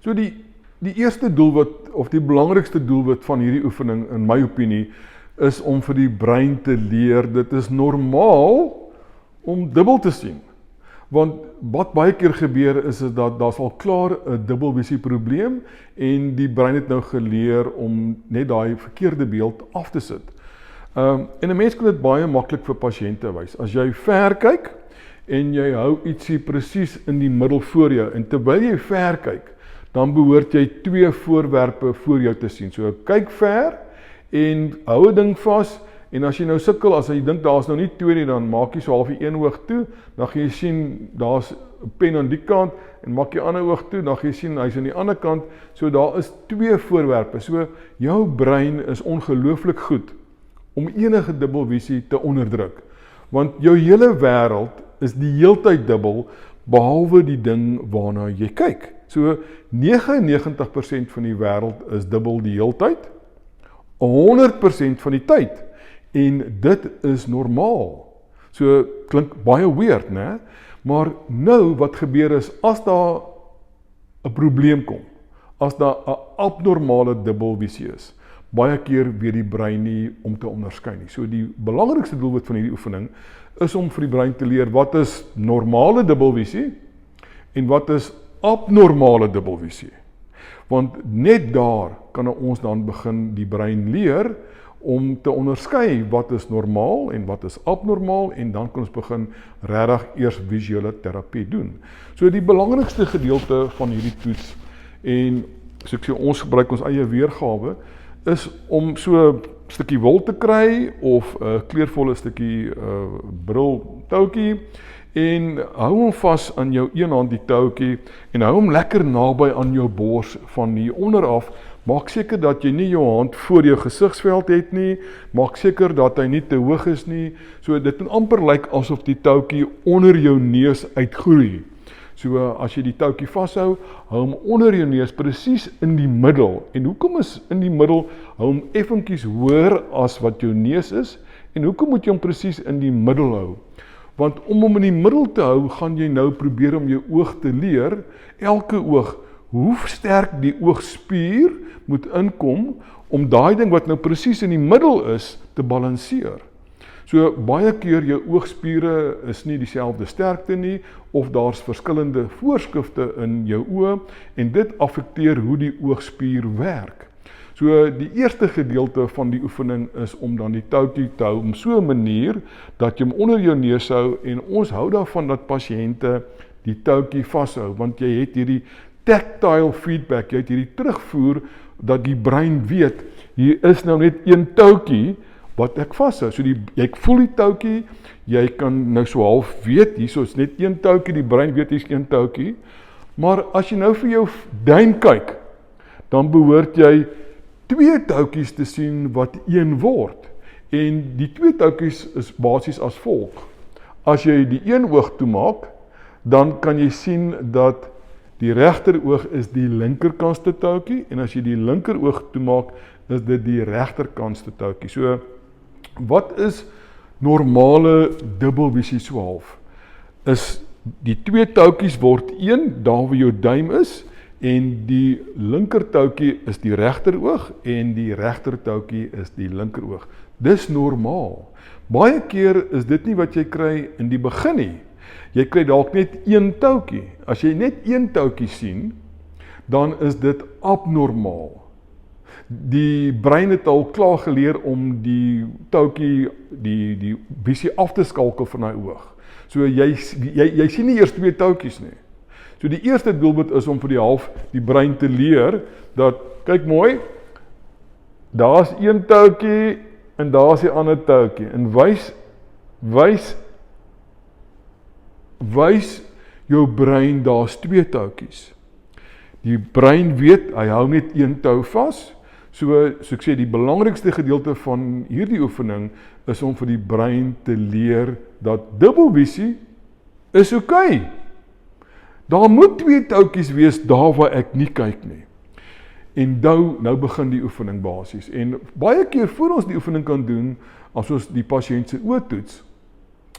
So die eerste doelwit, of die belangrikste doelwit van hierdie oefening, in my opinie, is om vir die brein te leer, dit is normaal om dubbel te sien. Want wat baie keer gebeur is dat daar's al klaar 'n dubbelvisie probleem en die brein het nou geleer om net daai verkeerde beeld af te sit. En 'n mens kan dit baie maklik vir pasiënte wys. As jy ver kyk en jy hou ietsie presies in die middel voor jou en terwyl jy ver kyk, dan behoort jy 2 voorwerpe voor jou te sien. So kyk ver en hou 'n ding vas. En as jy nou sukkel, as jy dink daar's nou nie 2 nie, dan maak jy so half die een oog toe, dan gaan jy sien daar's 'n pen aan die kant en maak jy ander oog toe, dan gaan jy sien hy's aan die ander kant. So daar is 2 voorwerpe. So jou brein is ongelooflik goed om enige dubbelvisie te onderdruk. Want jou hele wêreld is die heeltyd dubbel behalwe die ding waarna jy kyk. So 99% van die wêreld is dubbel die heeltyd, 100% van die tyd. En dit is normaal. So klink baie weird, né? Maar nou wat gebeur is, as daar 'n probleem kom, as daar 'n abnormale dubbelvisie is, baie keer weet die brein nie om te onderskei nie. So die belangrikste doelwit van hierdie oefening is om vir die brein te leer wat is normale dubbelvisie en wat is abnormale dubbelvisie. Want net daar kan ons dan begin die brein leer om te onderskei wat is normaal en wat is abnormaal en dan kan ons begin regtig eers visuele terapie doen. So die belangrikste gedeelte van hierdie toets en so ek sê ons gebruik ons eie weergawe is om so 'n stukkie wol te kry of 'n kleurvolle stukkie briltoutjie en hou hom vas aan jou een hand die toutjie en hou hom lekker naby aan jou bors van hier onder af. Maak seker dat jy nie jou hand voor jou gesigsveld het nie, maak seker dat hy nie te hoog is nie, so dit moet amper lyk asof die toutjie onder jou neus uitgroei. So as jy die toutjie vashou, hou hom onder jou neus presies in die middel. En hoekom is in die middel, hou hom effentjies hoër as wat jou neus is, en hoekom moet jy hom presies in die middel hou? Want om hom in die middel te hou, gaan jy nou probeer om jou oog te leer, elke oog, hoe sterk die oogspier moet inkom om daai ding wat nou presies in die middel is te balanseer. So baie keer jou oogspiere is nie dieselfde sterkte nie of daar's verskillende voorskrifte in jou oë en dit affekteer hoe die oogspier werk. So die eerste gedeelte van die oefening is om dan die toutjie te hou op so 'n manier dat jy hom onder jou neus hou en ons hou daarvan dat pasiënte die toutjie vashou want jy het hierdie tactile feedback, jy het hierdie terugvoer dat die brein weet, hier is nou net een toutjie wat ek vashou. So jy voel die toutjie, jy kan nou so half weet, hier is net een toutjie, die brein weet hier is een toutjie, maar as jy nou vir jou duim kyk, dan behoort jy 2 toutjies te sien wat een word. En die 2 toutjies is basies as volg. As jy die een oog toemaak, dan kan jy sien dat die regter oog is die linkerkantste toutjie en as jy die linker oog toemaak, is dit die regterkantste toutjie. So, wat is normale dubbelvisie so half? Is die 2 toutjies word 1, daar waar jou duim is, en die linker toutjie is die regter oog en die regter toutjie is die linker oog. Dis normaal. Baie keer is dit nie wat jy kry in die begin nie. Jy kry dalk net een toutjie. As jy net een toutjie sien, dan is dit abnormaal. Die brein het al klaar geleer om die toutjie, die visie af te skakel van daai oog. So jy sien nie eers 2 toutjies nie. So die eerste doelwit is om vir die brein te leer, dat, kyk mooi, daar's een toutjie en daar's die ander toutjie. En wys jou brein, daar's 2 toutjies. Die brein weet, hy hou net een tou vas, so ek sê, die belangrikste gedeelte van hierdie oefening is om vir die brein te leer dat dubbelvisie is oké. Daar moet 2 toutjies wees daar waar ek nie kyk nie. En nou begin die oefening basies. En baie keer voor ons die oefening kan doen, as ons die pasiënt se oë toets,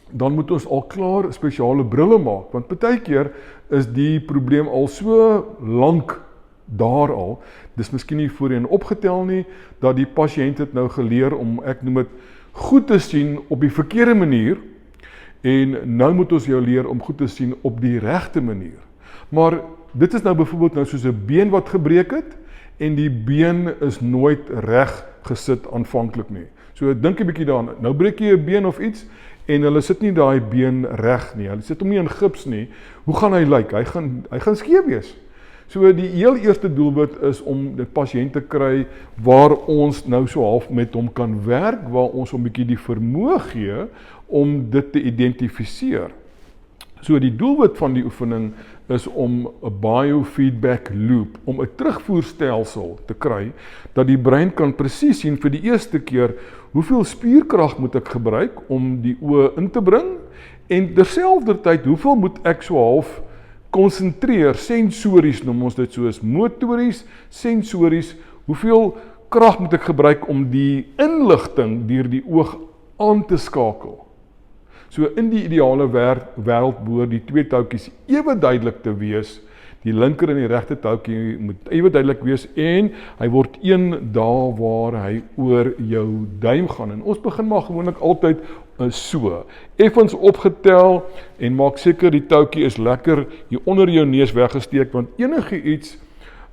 dan moet ons al klaar spesiale brille maak, want partykeer is die probleem al so lank daar al, dis miskien nie voorheen opgetel nie, dat die pasiënt het nou geleer om, ek noem dit, goed te sien op die verkeerde manier, en nou moet ons jou leer om goed te sien op die regte manier. Maar dit is nou byvoorbeeld nou soos 'n been wat gebreek het, en die been is nooit reg gesit aanvanklik nie. So dink 'n bietjie daaraan, nou breek jy 'n been of iets, en hulle sit nie daai been reg nie, hulle sit hom nie in gips nie, hoe gaan hy lyk? Hy gaan skeef wees. So die heel eerste doelwit is om die pasiënt te kry waar ons nou so half met hom kan werk, waar ons hom 'n bietjie die vermoë gee om dit te identifiseer. So die doelwit van die oefening is om 'n biofeedback loop, om 'n terugvoerstelsel te kry, dat die brein kan presies sien vir die eerste keer, hoeveel spierkrag moet ek gebruik om die oë in te bring, en terselfdertyd, hoeveel moet ek so half konsentreer, sensories noem ons dit soos, motories, sensories, hoeveel krag moet ek gebruik om die inligting deur die oog aan te skakel. So in die ideale wêreld behoort die twee toutjies ewe duidelik te wees, die linker en die regte toutjie moet ewe duidelik wees, en hy word een daar waar hy oor jou duim gaan, en ons begin maar gewoonlik altyd so, effens opgetel, en maak seker die toutjie is lekker hier onder jou neus weggesteek, want enige iets,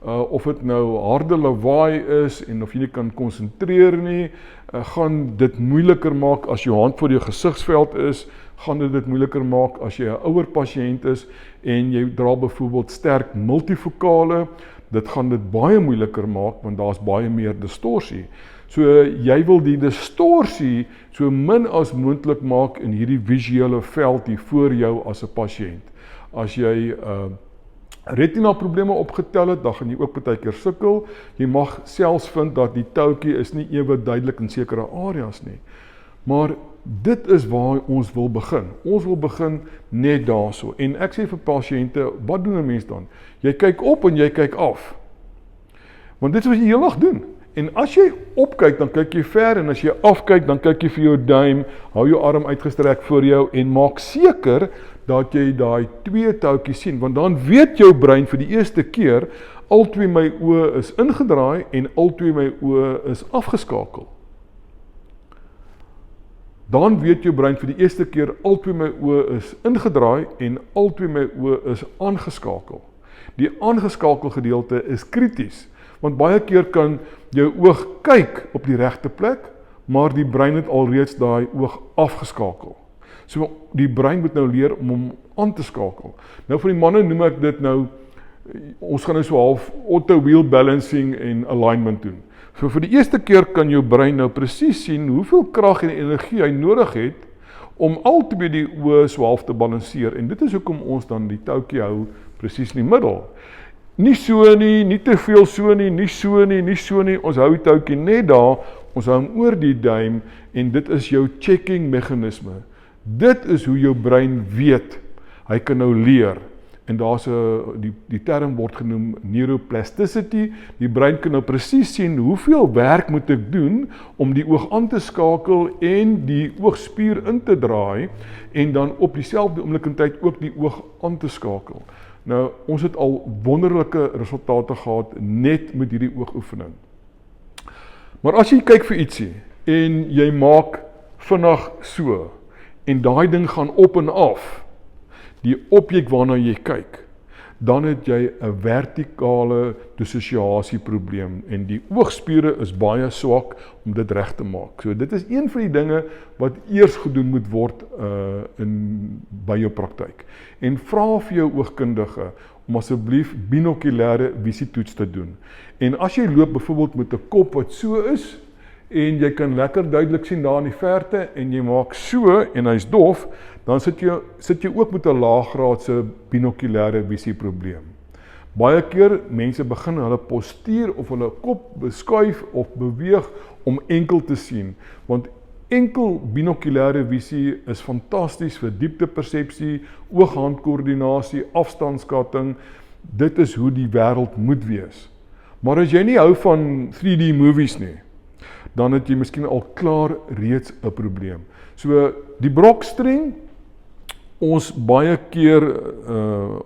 of dit nou harde lawaai is, en of jy nie kan konsentreer nie, gaan dit moeiliker maak as jou hand voor jou gesigsveld is, gaan dit moeiliker maak as jy 'n ouer pasiënt is, en jy dra byvoorbeeld sterk multifokale, dit gaan dit baie moeiliker maak, want daar's baie meer distorsie. So jy wil die distorsie so min as moontlik maak in hierdie visuele veld hier voor jou as 'n pasiënt. As jy retina probleme opgetel het, dan gaan jy ook baie keer sukkel. Jy mag selfs vind dat die toutjie is nie ewe duidelik in sekere areas nie. Maar dit is waar ons wil begin. Ons wil begin net daarso. En ek sê vir pasiënte, wat doen 'n mens dan? Jy kyk op en jy kyk af. Want dit is wat jy heel dag doen. En as jy opkyk, dan kyk jy ver, en as jy afkyk, dan kyk jy vir jou duim, hou jou arm uitgestrek voor jou, en maak seker dat jy daai twee toutjies sien, want dan weet jou brein vir die eerste keer, al twee my oë is ingedraai, en al twee my oë is afgeskakel. Dan weet jou brein vir die eerste keer, al twee my oë is ingedraai, en al twee my oë is aangeskakel. Die aangeskakel gedeelte is krities, want baie keer kan jou oog kyk op die regte plek, maar die brein het alreeds daai oog afgeskakel. So die brein moet nou leer om hom aan te skakel. Nou vir die manne noem ek dit nou, ons gaan nou so half auto wheel balancing en alignment doen. So vir die eerste keer kan jou brein nou presies sien hoeveel krag en energie hy nodig het om al twee die oë so half te balanseer, en dit is hoekom ons dan die toutjie hou presies in die middel. Nie so nie, nie te veel so nie, nie so nie, nie so nie, ons hou die toutjie net daar, ons hou hom oor die duim, en dit is jou checking meganisme. Dit is hoe jou brein weet, hy kan nou leer, en daar's die term word genoem neuroplasticity, die brein kan nou presies sien hoeveel werk moet ek doen om die oog aan te skakel en die oogspier in te draai, en dan op dieselfde oomblik in tyd ook die oog aan te skakel. Nou, ons het al wonderlike resultate gehad net met hierdie oogoefening. Maar as jy kyk vir ietsie, en jy maak vinnig so, en daai ding gaan op en af, die objek waarna jy kyk, dan het jy 'n vertikale dissosiasieprobleem, en die oogspiere is baie swak om dit reg te maak. So dit is een van die dinge wat eers gedoen moet word by jou praktyk. En vra vir jou oogkundige om asseblief binokulêre visietoets te doen. En as jy loop byvoorbeeld met 'n kop wat so is, en jy kan lekker duidelik sien daar in die verte, en jy maak so, en hy's dof, dan sit jy ook met 'n laaggraadse binokulêre visieprobleem. Baie keer, mense begin hulle postuur of hulle kop beskuif of beweeg om enkel te sien, want enkel binokulêre visie is fantasties vir dieptepersepsie, oog-hand-koördinasie, afstandskatting, dit is hoe die wêreld moet wees. Maar as jy nie hou van 3D movies nie, dan het jy miskien al klaar reeds 'n probleem. So die brokstring ons baie keer,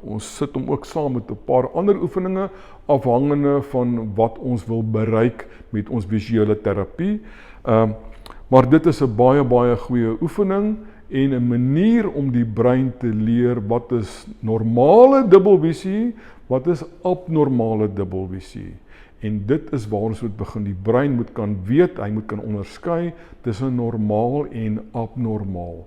ons sit hom ook saam met 'n paar ander oefeninge, afhangende van wat ons wil bereik met ons visuele terapie. Maar dit is 'n baie goeie oefening en 'n manier om die brein te leer wat is normale dubbelvisie, wat is abnormale dubbelvisie. En dit is waar ons moet begin. Die brein moet kan weet, hy moet kan onderskei tussen normaal en abnormaal.